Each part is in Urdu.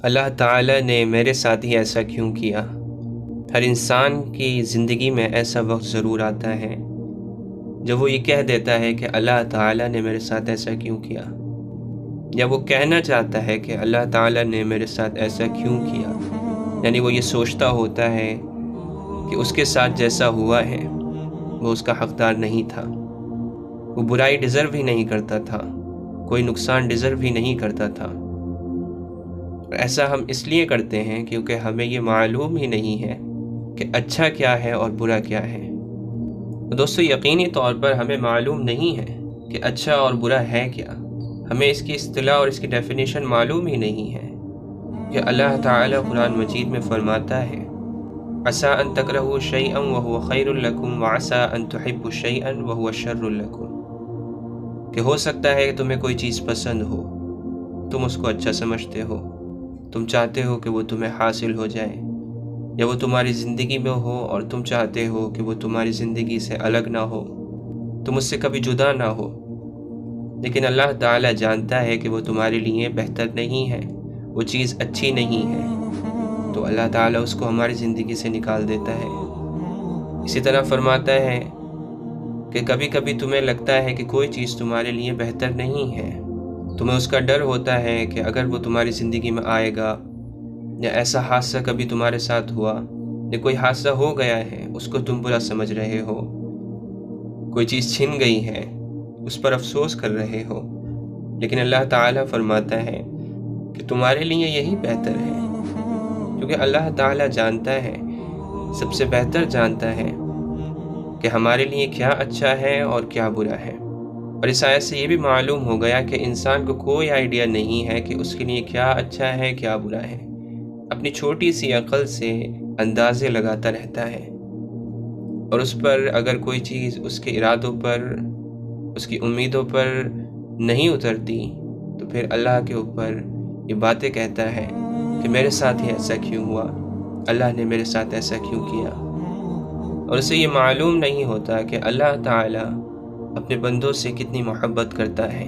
اللہ تعالیٰ نے میرے ساتھ ہی ایسا کیوں کیا؟ ہر انسان کی زندگی میں ایسا وقت ضرور آتا ہے جب وہ یہ کہہ دیتا ہے کہ اللہ تعالیٰ نے میرے ساتھ ایسا کیوں کیا، یا وہ کہنا چاہتا ہے کہ اللہ تعالیٰ نے میرے ساتھ ایسا کیوں کیا، یعنی وہ یہ سوچتا ہوتا ہے کہ اس کے ساتھ جیسا ہوا ہے وہ اس کا حقدار نہیں تھا، وہ برائی ڈیزرو ہی نہیں کرتا تھا، کوئی نقصان ڈیزرو ہی نہیں کرتا تھا۔ ایسا ہم اس لیے کرتے ہیں کیونکہ ہمیں یہ معلوم ہی نہیں ہے کہ اچھا کیا ہے اور برا کیا ہے۔ دوستو، یقینی طور پر ہمیں معلوم نہیں ہے کہ اچھا اور برا ہے کیا، ہمیں اس کی اصطلاح اور اس کی ڈیفینیشن معلوم ہی نہیں ہے کہ اللہ تعالیٰ قرآن مجید میں فرماتا ہے عَسَىٰ أَن تَكْرَهُوا شَيْئًا وَهُوَ خَيْرٌ لَكُمْ وَعَسَىٰ أَن تُحِبُّوا شَيْئًا وَهُوَ شَرٌّ لَكُمْ، کہ ہو سکتا ہے کہ تمہیں کوئی چیز پسند ہو، تم اس کو اچھا سمجھتے ہو، تم چاہتے ہو کہ وہ تمہیں حاصل ہو جائے، یا وہ تمہاری زندگی میں ہو اور تم چاہتے ہو کہ وہ تمہاری زندگی سے الگ نہ ہو، تم اس سے کبھی جدا نہ ہو، لیکن اللہ تعالیٰ جانتا ہے کہ وہ تمہارے لیے بہتر نہیں ہے، وہ چیز اچھی نہیں ہے، تو اللہ تعالیٰ اس کو ہماری زندگی سے نکال دیتا ہے۔ اسی طرح فرماتا ہے کہ کبھی کبھی تمہیں لگتا ہے کہ کوئی چیز تمہارے لیے بہتر نہیں ہے، تمہیں اس کا ڈر ہوتا ہے کہ اگر وہ تمہاری زندگی میں آئے گا، یا ایسا حادثہ کبھی تمہارے ساتھ ہوا، یا کوئی حادثہ ہو گیا ہے اس کو تم برا سمجھ رہے ہو، کوئی چیز چھن گئی ہے اس پر افسوس کر رہے ہو، لیکن اللہ تعالیٰ فرماتا ہے کہ تمہارے لیے یہی بہتر ہے، کیونکہ اللہ تعالیٰ جانتا ہے، سب سے بہتر جانتا ہے کہ ہمارے لیے کیا اچھا ہے اور کیا برا ہے۔ اور اس آیت سے یہ بھی معلوم ہو گیا کہ انسان کو کوئی آئیڈیا نہیں ہے کہ اس کے لیے کیا اچھا ہے کیا برا ہے، اپنی چھوٹی سی عقل سے اندازے لگاتا رہتا ہے، اور اس پر اگر کوئی چیز اس کے ارادوں پر، اس کی امیدوں پر نہیں اترتی تو پھر اللہ کے اوپر یہ باتیں کہتا ہے کہ میرے ساتھ ہی ایسا کیوں ہوا، اللہ نے میرے ساتھ ایسا کیوں کیا، اور اسے یہ معلوم نہیں ہوتا کہ اللہ تعالیٰ اپنے بندوں سے کتنی محبت کرتا ہے،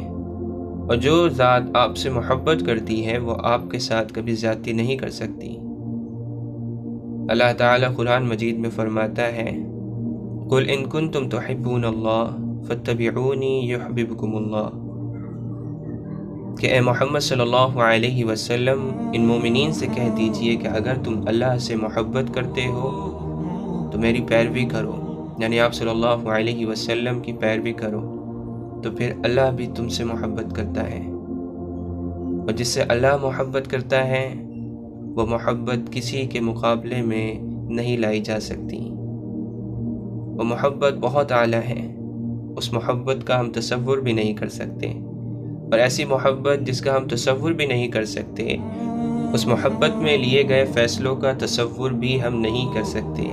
اور جو ذات آپ سے محبت کرتی ہے وہ آپ کے ساتھ کبھی زیادتی نہیں کر سکتی۔ اللہ تعالیٰ قرآن مجید میں فرماتا ہے قُلْ إِن كُنتُمْ تُحِبُّونَ اللَّهَ فَاتَّبِعُونِي يُحْبِبْكُمُ اللَّهُ، کہ اے محمد صلی اللہ علیہ وسلم ان مومنین سے کہہ دیجئے کہ اگر تم اللہ سے محبت کرتے ہو تو میری پیروی کرو، یعنی آپ صلی اللہ علیہ وسلم کی پیروی کرو، تو پھر اللہ بھی تم سے محبت کرتا ہے، اور جس سے اللہ محبت کرتا ہے وہ محبت کسی کے مقابلے میں نہیں لائی جا سکتی، وہ محبت بہت اعلیٰ ہے، اس محبت کا ہم تصور بھی نہیں کر سکتے، اور ایسی محبت جس کا ہم تصور بھی نہیں کر سکتے، اس محبت میں لیے گئے فیصلوں کا تصور بھی ہم نہیں کر سکتے،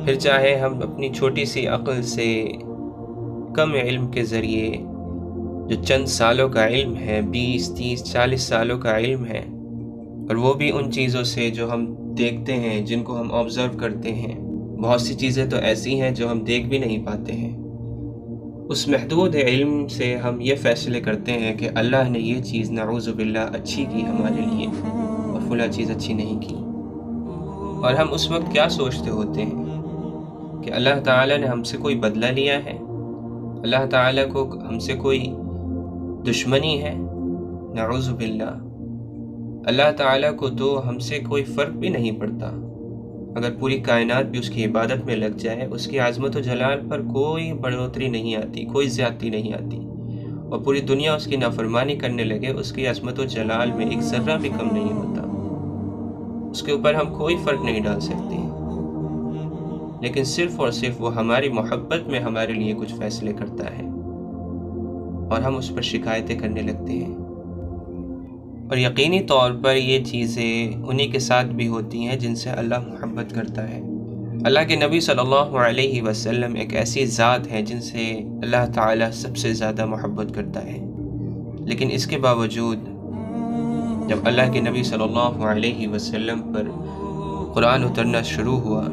پھر چاہے ہم اپنی چھوٹی سی عقل سے، کم علم کے ذریعے، جو چند سالوں کا علم ہے، 20 30 40 سالوں کا علم ہے، اور وہ بھی ان چیزوں سے جو ہم دیکھتے ہیں، جن کو ہم آبزرو کرتے ہیں، بہت سی چیزیں تو ایسی ہیں جو ہم دیکھ بھی نہیں پاتے ہیں، اس محدود علم سے ہم یہ فیصلے کرتے ہیں کہ اللہ نے یہ چیز نعوذ باللہ اچھی کی ہمارے لیے اور فلاں چیز اچھی نہیں کی، اور ہم اس وقت کیا سوچتے ہوتے ہیں کہ اللہ تعالیٰ نے ہم سے کوئی بدلہ لیا ہے، اللہ تعالیٰ کو ہم سے کوئی دشمنی ہے، نعوذ باللہ۔ اللہ تعالیٰ کو تو ہم سے کوئی فرق بھی نہیں پڑتا، اگر پوری کائنات بھی اس کی عبادت میں لگ جائے، اس کی عظمت و جلال پر کوئی بڑھوتری نہیں آتی، کوئی زیادتی نہیں آتی، اور پوری دنیا اس کی نافرمانی کرنے لگے، اس کی عظمت و جلال میں ایک ذرہ بھی کم نہیں ہوتا، اس کے اوپر ہم کوئی فرق نہیں ڈال سکتے، لیکن صرف اور صرف وہ ہماری محبت میں ہمارے لیے کچھ فیصلے کرتا ہے، اور ہم اس پر شکایتیں کرنے لگتے ہیں، اور یقینی طور پر یہ چیزیں انہی کے ساتھ بھی ہوتی ہیں جن سے اللہ محبت کرتا ہے۔ اللہ کے نبی صلی اللہ علیہ وسلم ایک ایسی ذات ہے جن سے اللہ تعالیٰ سب سے زیادہ محبت کرتا ہے، لیکن اس کے باوجود جب اللہ کے نبی صلی اللہ علیہ وسلم پر قرآن اترنا شروع ہوا،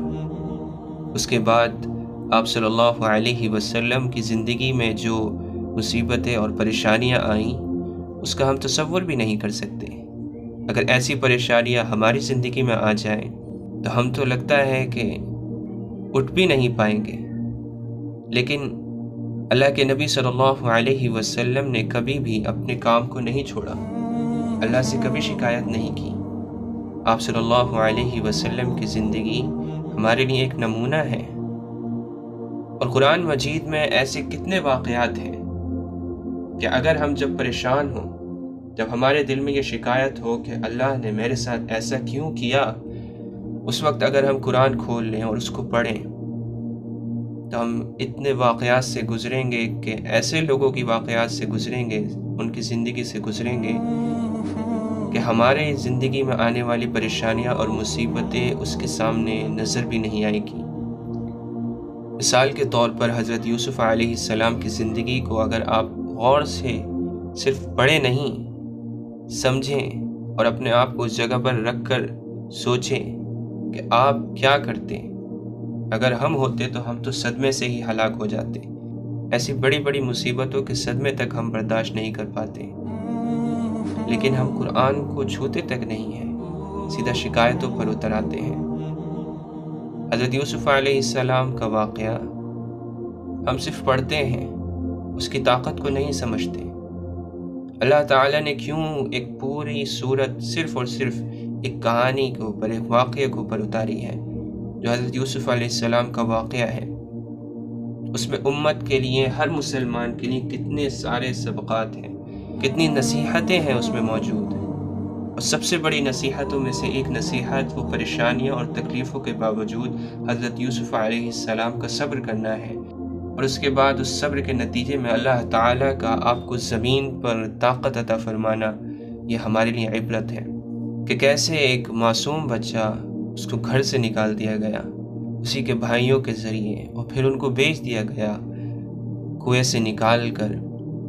اس کے بعد آپ صلی اللہ علیہ وسلم کی زندگی میں جو مصیبتیں اور پریشانیاں آئیں، اس کا ہم تصور بھی نہیں کر سکتے، اگر ایسی پریشانیاں ہماری زندگی میں آ جائیں تو ہم تو لگتا ہے کہ اٹھ بھی نہیں پائیں گے، لیکن اللہ کے نبی صلی اللہ علیہ وسلم نے کبھی بھی اپنے کام کو نہیں چھوڑا، اللہ سے کبھی شکایت نہیں کی۔ آپ صلی اللہ علیہ وسلم کی زندگی ہمارے لیے ایک نمونہ ہے، اور قرآن مجید میں ایسے کتنے واقعات ہیں کہ اگر ہم جب پریشان ہوں، جب ہمارے دل میں یہ شکایت ہو کہ اللہ نے میرے ساتھ ایسا کیوں کیا، اس وقت اگر ہم قرآن کھول لیں اور اس کو پڑھیں تو ہم اتنے واقعات سے گزریں گے کہ ایسے لوگوں کی واقعات سے گزریں گے، ان کی زندگی سے گزریں گے کہ ہمارے زندگی میں آنے والی پریشانیاں اور مصیبتیں اس کے سامنے نظر بھی نہیں آئے گی۔ مثال کے طور پر حضرت یوسف علیہ السلام کی زندگی کو اگر آپ غور سے صرف پڑھیں نہیں، سمجھیں اور اپنے آپ کو اس جگہ پر رکھ کر سوچیں کہ آپ کیا کرتے، اگر ہم ہوتے تو ہم تو صدمے سے ہی ہلاک ہو جاتے۔ ایسی بڑی بڑی مصیبتوں کے صدمے تک ہم برداشت نہیں کر پاتے، لیکن ہم قرآن کو چھوتے تک نہیں ہیں، سیدھا شکایتوں پر اتر آتے ہیں۔ حضرت یوسف علیہ السلام کا واقعہ ہم صرف پڑھتے ہیں، اس کی طاقت کو نہیں سمجھتے۔ اللہ تعالیٰ نے کیوں ایک پوری سورت صرف اور صرف ایک کہانی کے اوپر، ایک واقعے کے اوپر اتاری ہے، جو حضرت یوسف علیہ السلام کا واقعہ ہے۔ اس میں امت کے لیے، ہر مسلمان کے لیے کتنے سارے سبقات ہیں، کتنی نصیحتیں ہیں اس میں موجود، اور سب سے بڑی نصیحتوں میں سے ایک نصیحت وہ پریشانیاں اور تکلیفوں کے باوجود حضرت یوسف علیہ السلام کا صبر کرنا ہے، اور اس کے بعد اس صبر کے نتیجے میں اللہ تعالیٰ کا آپ کو زمین پر طاقت عطا فرمانا، یہ ہمارے لیے عبرت ہے کہ کیسے ایک معصوم بچہ، اس کو گھر سے نکال دیا گیا اسی کے بھائیوں کے ذریعے، اور پھر ان کو بیچ دیا گیا کنویں سے نکال کر،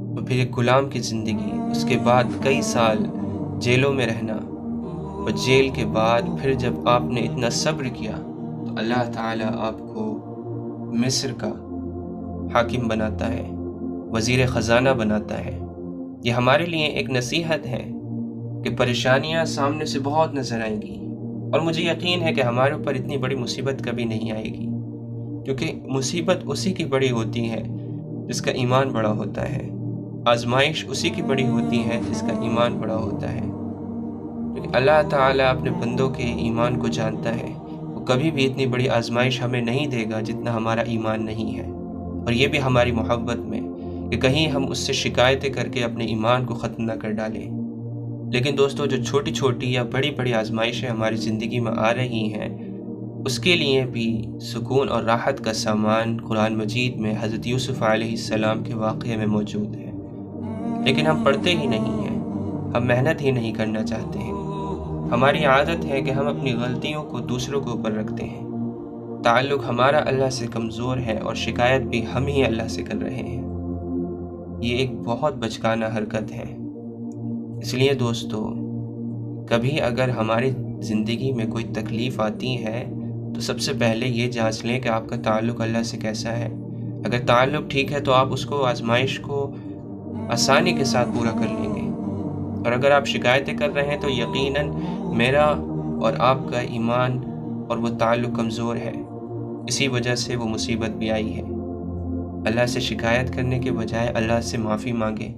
اور پھر ایک غلام کی زندگی، اس کے بعد کئی سال جیلوں میں رہنا، اور جیل کے بعد پھر جب آپ نے اتنا صبر کیا تو اللہ تعالیٰ آپ کو مصر کا حاکم بناتا ہے، وزیر خزانہ بناتا ہے۔ یہ ہمارے لیے ایک نصیحت ہے کہ پریشانیاں سامنے سے بہت نظر آئیں گی، اور مجھے یقین ہے کہ ہمارے اوپر اتنی بڑی مصیبت کبھی نہیں آئے گی، کیونکہ مصیبت اسی کی بڑی ہوتی ہے جس کا ایمان بڑا ہوتا ہے، آزمائش اسی کی بڑی ہوتی ہے جس کا ایمان بڑا ہوتا ہے، کیونکہ اللہ تعالیٰ اپنے بندوں کے ایمان کو جانتا ہے، وہ کبھی بھی اتنی بڑی آزمائش ہمیں نہیں دے گا جتنا ہمارا ایمان نہیں ہے، اور یہ بھی ہماری محبت میں کہ کہیں ہم اس سے شکایتیں کر کے اپنے ایمان کو ختم نہ کر ڈالیں۔ لیکن دوستو، جو چھوٹی چھوٹی یا بڑی بڑی آزمائشیں ہماری زندگی میں آ رہی ہیں، اس کے لیے بھی سکون اور راحت کا سامان قرآن مجید میں حضرت یوسف علیہ السلام کے واقعے میں موجود ہے، لیکن ہم پڑھتے ہی نہیں ہیں، ہم محنت ہی نہیں کرنا چاہتے ہیں۔ ہماری عادت ہے کہ ہم اپنی غلطیوں کو دوسروں کے اوپر رکھتے ہیں، تعلق ہمارا اللہ سے کمزور ہے، اور شکایت بھی ہم ہی اللہ سے کر رہے ہیں۔ یہ ایک بہت بچکانہ حرکت ہے۔ اس لیے دوستو، کبھی اگر ہماری زندگی میں کوئی تکلیف آتی ہے تو سب سے پہلے یہ جانچ لیں کہ آپ کا تعلق اللہ سے کیسا ہے۔ اگر تعلق ٹھیک ہے تو آپ اس کو، آزمائش کو آسانی کے ساتھ پورا کر لیں گے، اور اگر آپ شکایتیں کر رہے ہیں تو یقیناً میرا اور آپ کا ایمان اور وہ تعلق کمزور ہے، اسی وجہ سے وہ مصیبت بھی آئی ہے۔ اللہ سے شکایت کرنے کے بجائے اللہ سے معافی مانگیں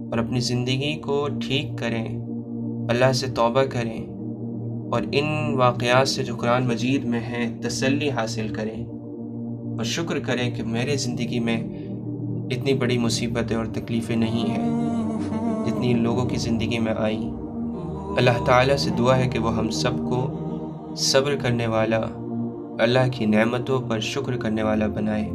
اور اپنی زندگی کو ٹھیک کریں، اللہ سے توبہ کریں، اور ان واقعات سے جو قرآن مجید میں ہیں تسلی حاصل کریں، اور شکر کریں کہ میرے زندگی میں اتنی بڑی مصیبتیں اور تکلیفیں نہیں ہیں جتنی ان لوگوں کی زندگی میں آئیں۔ اللہ تعالیٰ سے دعا ہے کہ وہ ہم سب کو صبر کرنے والا، اللہ کی نعمتوں پر شکر کرنے والا بنائے۔